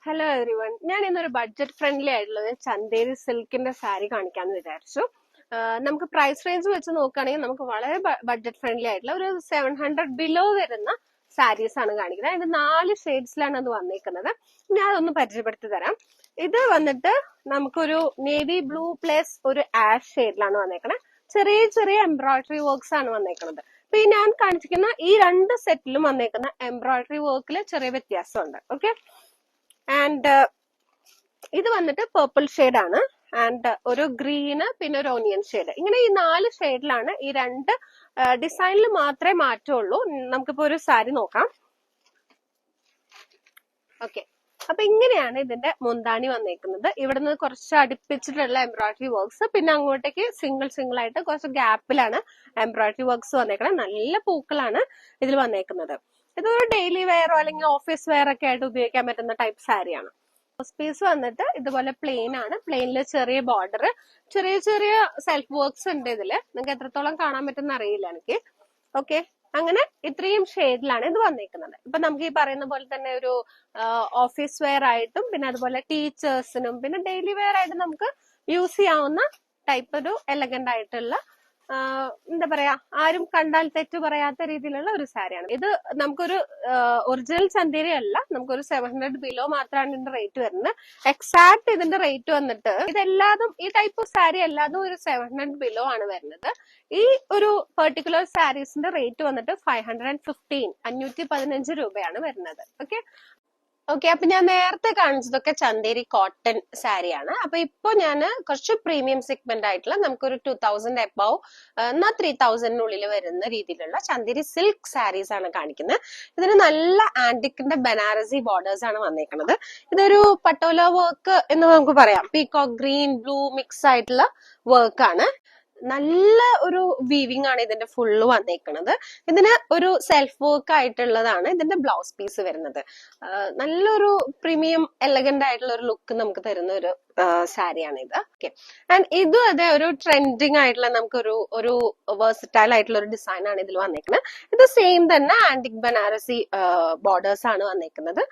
Hello every one. ഞാൻ ഇന്നൊരു budget friendly ആയിട്ടുള്ള ചന്തേരി സിൽക്കിന്റെ സാരി കാണിക്കാന്ന് വിചാരിച്ചു. നമുക്ക് പ്രൈസ് റേഞ്ച് വെച്ച് നോക്കുകയാണെങ്കിൽ നമുക്ക് വളരെ ബഡ്ജറ്റ് ഫ്രണ്ട്ലി ആയിട്ടുള്ള ഒരു 700 ബിലോ വരുന്ന സാരീസ് ആണ് കാണിക്കുന്നത്. അതിന്റെ 4 ഷെയ്ഡ്സിലാണ് അത് വന്നേക്കുന്നത്. ഞാൻ അതൊന്ന് പരിചയപ്പെടുത്തി തരാം. ഇത് വന്നിട്ട് നമുക്കൊരു നേവി ബ്ലൂ പ്ലസ് ഒരു ആഷ് ഷെയ്ഡിലാണ് വന്നേക്കുന്നത്. ചെറിയ ചെറിയ എംബ്രോയിഡറി വർക്ക്സ് ആണ് വന്നേക്കുന്നത്. അപ്പൊ ഈ ഞാൻ കാണിച്ചിരിക്കുന്ന ഈ 2 സെറ്റിലും വന്നേക്കുന്ന എംബ്രോയിഡറി വർക്കിൽ ചെറിയ വ്യത്യാസമുണ്ട്. ഓക്കെ, ആൻഡ് ഇത് വന്നിട്ട് പേർപ്പിൾ ഷെയ്ഡ് ആണ്. ആൻഡ് ഒരു ഗ്രീന് പിന്നെ ഒരു ഓണിയൻ ഷെയ്ഡ്. ഇങ്ങനെ ഈ 4 ഷെയ്ഡിലാണ്. ഈ 2 ഡിസൈനിൽ മാത്രമേ മാറ്റമുള്ളൂ. നമുക്കിപ്പോ ഒരു സാരി നോക്കാം. ഓക്കെ, അപ്പൊ ഇങ്ങനെയാണ് ഇതിന്റെ മുന്താണി വന്നേക്കുന്നത്. ഇവിടുന്ന് കുറച്ച് അടുപ്പിച്ചിട്ടുള്ള എംബ്രോയിഡറി വർക്ക്സ്, പിന്നെ അങ്ങോട്ടേക്ക് സിംഗിൾ ആയിട്ട് കുറച്ച് ഗ്യാപ്പിലാണ് എംബ്രോയിഡറി വർക്ക്സ് വന്നേക്കുന്നത്. നല്ല പൂക്കളാണ് ഇതിൽ വന്നേക്കുന്നത്. ഇതൊരു ഡെയിലി വെയറോ അല്ലെങ്കിൽ ഓഫീസ് വെയർ ഒക്കെ ആയിട്ട് ഉപയോഗിക്കാൻ പറ്റുന്ന ടൈപ്പ് സാരിയാണ്. പീസ് വന്നിട്ട് ഇതുപോലെ പ്ലെയിൻ ആണ്. പ്ലെയിനിൽ ചെറിയ ബോർഡർ, ചെറിയ ചെറിയ സെൽഫ് വർക്ക്സ് ഉണ്ട് ഇതില്. നിങ്ങൾക്ക് എത്രത്തോളം കാണാൻ പറ്റുന്ന അറിയില്ല എനിക്ക്. ഓക്കെ, അങ്ങനെ ഇത്രയും ഷെയ്ഡിലാണ് ഇത് വന്നേക്കുന്നത്. ഇപ്പൊ നമുക്ക് ഈ പറയുന്ന പോലെ തന്നെ ഒരു ഓഫീസ് വെയർ ആയിട്ടും പിന്നെ അതുപോലെ ടീച്ചേഴ്സിനും പിന്നെ ഡെയിലി വെയർ ആയിട്ടും നമുക്ക് യൂസ് ചെയ്യാവുന്ന ടൈപ്പ് ഒരു എലഗന്റ് ആയിട്ടുള്ള എന്താ പറയാ, ആരും കണ്ടാൽ തെറ്റു പറയാത്ത രീതിയിലുള്ള ഒരു സാരിയാണ് ഇത്. നമുക്കൊരു ഒറിജിനൽ ചന്തേരി അല്ല, നമുക്കൊരു 700 ബിലോ മാത്രമാണ് ഇതിന്റെ റേറ്റ് വരുന്നത്. എക്സാക്ട് ഇതിന്റെ റേറ്റ് വന്നിട്ട് ഇതെല്ലാതും ഈ ടൈപ്പ് ഓഫ് സാരി എല്ലാതും ഒരു 700 ബിലോ ആണ് വരുന്നത്. ഈ ഒരു പെർട്ടിക്കുലർ സാരീസിന്റെ റേറ്റ് വന്നിട്ട് 515 രൂപയാണ് വരുന്നത്. ഓക്കെ, അപ്പൊ ഞാൻ നേരത്തെ കാണിച്ചതൊക്കെ ചന്തേരി കോട്ടൺ സാരിയാണ്. അപ്പൊ ഇപ്പൊ ഞാൻ കുറച്ച് പ്രീമിയം സെഗ്മെന്റ് ആയിട്ടുള്ള നമുക്കൊരു 2000 എബവ് എന്നാൽ 3000 വരുന്ന രീതിയിലുള്ള ചന്തേരി സിൽക്ക് സാരീസ് ആണ് കാണിക്കുന്നത്. ഇതിന് നല്ല ആന്റിക്കിന്റെ ബനാറസി ബോർഡേഴ്സ് ആണ് വന്നേക്കുന്നത്. ഇതൊരു പട്ടോല വർക്ക് എന്ന് നമുക്ക് പറയാം. പീകോക്ക് ഗ്രീൻ ബ്ലൂ മിക്സ് ആയിട്ടുള്ള വർക്ക് ആണ്. നല്ല ഒരു വീവിംഗ് ആണ് ഇതിന്റെ ഫുള്ള് വന്നേക്കുന്നത്. ഇതിന് ഒരു സെൽഫ് വർക്ക് ആയിട്ടുള്ളതാണ് ഇതിന്റെ ബ്ലൗസ് പീസ് വരുന്നത്. നല്ലൊരു പ്രീമിയം എലഗന്റ് ആയിട്ടുള്ള ഒരു ലുക്ക് നമുക്ക് തരുന്ന ഒരു സാരിയാണ് ഇത്. ഓക്കെ, ആൻഡ് ഇതും അതെ ഒരു ട്രെൻഡിങ് ആയിട്ടുള്ള നമുക്കൊരു ഒരു വേഴ്സറ്റൈൽ ആയിട്ടുള്ള ഒരു ഡിസൈൻ ആണ് ഇതിൽ വന്നേക്കുന്നത്. ഇത് സെയിം തന്നെ ആന്റിക് ബനാറസി ബോർഡേഴ്സ് ആണ് വന്നേക്കുന്നത്.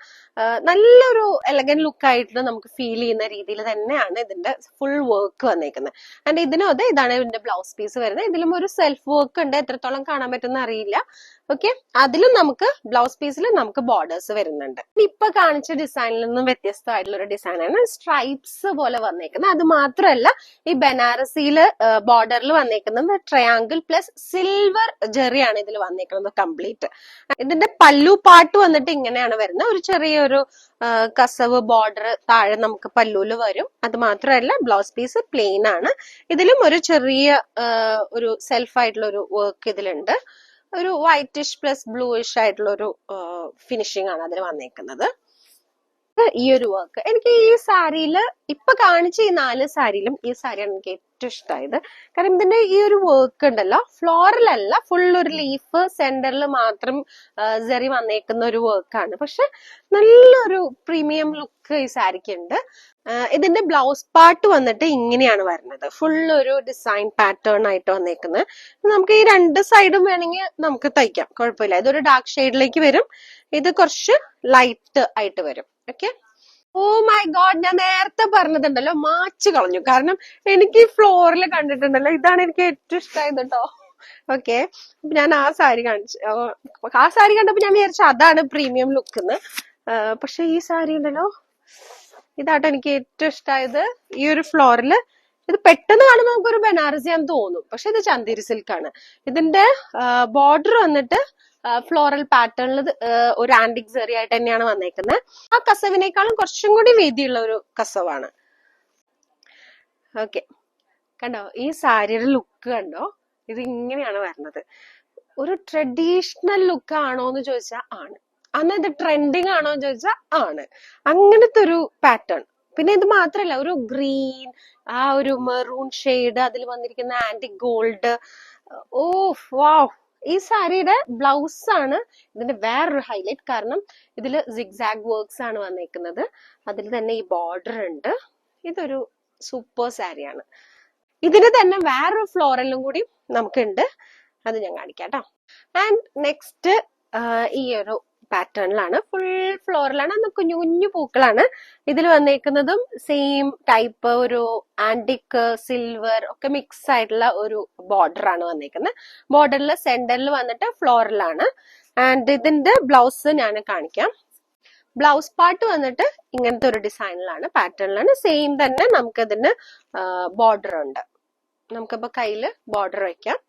നല്ലൊരു എലഗന്റ് ലുക്ക് ആയിട്ട് നമുക്ക് ഫീൽ ചെയ്യുന്ന രീതിയിൽ തന്നെയാണ് ഇതിന്റെ ഫുൾ വർക്ക് വന്നേക്കുന്നത്. ആൻഡ് ഇതിനും അതെ ഇതാണ് ഇതിന്റെ ബ്ലൗസ് പീസ് വരുന്നത്. ഇതിലും ഒരു സെൽഫ് വർക്ക് ഉണ്ട്, എത്രത്തോളം കാണാൻ പറ്റുന്ന അറിയില്ല. ഓക്കെ, അതിലും നമുക്ക് ബ്ലൗസ് പീസിൽ നമുക്ക് ബോർഡേഴ്സ് വരുന്നുണ്ട്. ഇപ്പൊ കാണിച്ച ഡിസൈനിൽ നിന്നും വ്യത്യസ്തമായിട്ടുള്ള ഒരു ഡിസൈനാണ് സ്ട്രൈപ്സ് പോലെ വന്നേക്കുന്നത്. അത് മാത്രമല്ല ഈ ബനാറസിയില് ബോർഡറിൽ വന്നേക്കുന്നത് ട്രയാങ്കിൾ പ്ലസ് സിൽവർ ജെറിയാണ് ഇതിൽ വന്നേക്കുന്നത് കംപ്ലീറ്റ്. ഇതിന്റെ പല്ലു പാട്ട് വന്നിട്ട് ഇങ്ങനെയാണ് വരുന്നത്. ഒരു ചെറിയൊരു കസവ് ബോർഡർ താഴെ നമുക്ക് പല്ലുവിൽ വരും. അത് മാത്രമല്ല ബ്ലൗസ് പീസ് പ്ലെയിൻ ആണ്. ഇതിലും ഒരു ചെറിയ ഒരു സെൽഫ് ആയിട്ടുള്ള ഒരു വർക്ക് ഇതിലുണ്ട്. ഒരു വൈറ്റിഷ് പ്ലസ് ബ്ലൂയിഷ് ആയിട്ടുള്ള ഒരു ഫിനിഷിംഗ് ആണ് അതിൽ വന്നേക്കുന്നത്. ഈ ഒരു വർക്ക് എനിക്ക് ഈ സാരിയില് ഇപ്പൊ കാണിച്ച ഈ 4 സാരിയിലും ഈ സാരിയാണ് എനിക്ക് ഏറ്റവും ഇഷ്ടമായത്. കാരണം ഇതിന്റെ ഈ ഒരു വർക്ക് ഉണ്ടല്ലോ, ഫ്ലോറൽ അല്ല, ഫുൾ ഒരു ലീഫ് സെന്ററിൽ മാത്രം ജെറി വന്നേക്കുന്ന ഒരു വർക്കാണ്. പക്ഷെ നല്ലൊരു പ്രീമിയം ലുക്ക് ഈ സാരിക്ക് ഉണ്ട്. ഇതിന്റെ ബ്ലൗസ് പാർട്ട് വന്നിട്ട് ഇങ്ങനെയാണ് വരുന്നത്. ഫുൾ ഒരു ഡിസൈൻ പാറ്റേൺ ആയിട്ട് വന്നേക്കുന്നത്. നമുക്ക് ഈ 2 സൈഡും വേണമെങ്കിൽ നമുക്ക് തയ്ക്കാം, കുഴപ്പമില്ല. ഇതൊരു ഡാർക്ക് ഷെയ്ഡിലേക്ക് വരും, ഇത് കുറച്ച് ലൈറ്റ് ആയിട്ട് വരും. ഓക്കെ, ഓ മൈ ഗോഡ്, ഞാൻ നേരത്തെ പറഞ്ഞതുണ്ടല്ലോ മാച്ച് കളഞ്ഞു. കാരണം എനിക്ക് ഫ്ലോറിൽ കണ്ടിട്ടുണ്ടല്ലോ, ഇതാണ് എനിക്ക് ഏറ്റവും ഇഷ്ടമായത് കേട്ടോ. ഓക്കെ, ഞാൻ ആ സാരി കണ്ടപ്പോ ഞാൻ വിചാരിച്ചു അതാണ് പ്രീമിയം ലുക്ക് എന്ന്. പക്ഷെ ഈ സാരി ഉണ്ടല്ലോ, ഇതാട്ടോ എനിക്ക് ഏറ്റവും ഇഷ്ടമായത്. ഈ ഒരു ഫ്ലോറിൽ ഇത് പെട്ടെന്ന് കാണുമ്പോൾ നമുക്കൊരു ബനാറസിയാന്ന് തോന്നും, പക്ഷെ ഇത് ചന്തേരി സിൽക്കാണ്. ഇതിന്റെ ബോർഡർ വന്നിട്ട് ഫ്ലോറൽ പാറ്റേണിൽ ഒരു ആന്റിക് സെറി ആയിട്ട് തന്നെയാണ് വന്നേക്കുന്നത്. ആ കസവിനേക്കാളും കുറച്ചും കൂടി വീതിയുള്ള ഒരു കസവാണ്. ഓക്കെ, കണ്ടോ ഈ സാരിയുടെ ലുക്ക് കണ്ടോ, ഇത് ഇങ്ങനെയാണ് വരുന്നത്. ഒരു ട്രഡീഷണൽ ലുക്ക് ആണോ എന്ന് ചോദിച്ചാൽ ആണ്. അന്ന് ഇത് ട്രെൻഡിങ് ആണോ എന്ന് ചോദിച്ചാൽ ആണ്. അങ്ങനത്തെ ഒരു പാറ്റേൺ. പിന്നെ ഇത് മാത്രല്ല, ഒരു ഗ്രീൻ, ആ ഒരു മെറൂൺ ഷെയ്ഡ്, അതിൽ വന്നിരിക്കുന്ന ആന്റിക് ഗോൾഡ്. ഓ വാവ്, ഈ സാരിയുടെ ബ്ലൗസ് ആണ് ഇതിന്റെ വേറൊരു ഹൈലൈറ്റ്. കാരണം ഇതില് സിഗ്സാഗ് വർക്ക്സ് ആണ് വന്നേക്കുന്നത്. അതിൽ തന്നെ ഈ ബോർഡർ ഉണ്ട്. ഇതൊരു സൂപ്പർ സാരിയാണ്. ഇതിന് തന്നെ വേറൊരു ഫ്ലോറലും കൂടി നമുക്കുണ്ട്, അത് ഞാൻ കാണിക്കാം കേട്ടോ. ആൻഡ് നെക്സ്റ്റ് ഈ ഒരു പാറ്റേണിലാണ്, ഫുൾ ഫ്ലോറിലാണ്, അന്ന് കുഞ്ഞു കുഞ്ഞു പൂക്കളാണ്. ഇതിൽ വന്നേക്കുന്നതും സെയിം ടൈപ്പ് ഒരു ആന്റിക് സിൽവർ ഒക്കെ മിക്സ് ആയിട്ടുള്ള ഒരു ബോർഡർ ആണ് വന്നേക്കുന്നത്. ബോർഡറിൽ സെന്ററിൽ വന്നിട്ട് ഫ്ലോറലാണ്. ആൻഡ് ഇതിന്റെ ബ്ലൗസ് ഞാൻ കാണിക്കാം. ബ്ലൗസ് പാർട്ട് വന്നിട്ട് ഇങ്ങനത്തെ ഒരു ഡിസൈനിലാണ്, പാറ്റേണിലാണ്. സെയിം തന്നെ നമുക്കതിന് ബോർഡർ ഉണ്ട്. നമുക്കിപ്പോ കയ്യില് ബോർഡർ വെക്കാം.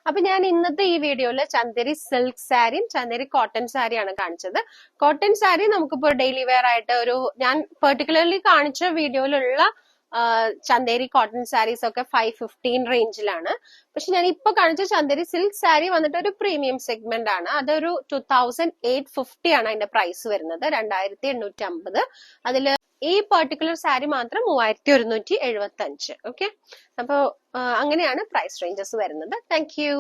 അപ്പൊ ഞാൻ ഇന്നത്തെ ഈ വീഡിയോയില് ചന്ദേരി സിൽക്ക് സാരിയും ചന്ദേരി കോട്ടൺ സാരിയാണ് കാണിച്ചത്. കോട്ടൺ സാരി നമുക്കിപ്പോ ഡെയിലി വെയർ ആയിട്ട് ഞാൻ പെർട്ടിക്കുലർലി കാണിച്ച വീഡിയോയിലുള്ള ചന്ദേരി കോട്ടൺ സാരീസ് ഒക്കെ 515 റേഞ്ചിലാണ്. പക്ഷെ ഞാൻ ഇപ്പൊ കാണിച്ച ചന്ദേരി സിൽക്ക് സാരി വന്നിട്ട് ഒരു പ്രീമിയം സെഗ്മെന്റ് ആണ്. അതൊരു 2850 ആണ് അതിന്റെ പ്രൈസ് വരുന്നത്, 2850. അതില് ഈ പെർട്ടിക്കുലർ സാരി മാത്രം 3175. ഓക്കെ, അപ്പൊ അങ്ങനെയാണ് പ്രൈസ് റേഞ്ചസ് വരുന്നത്. Thank you.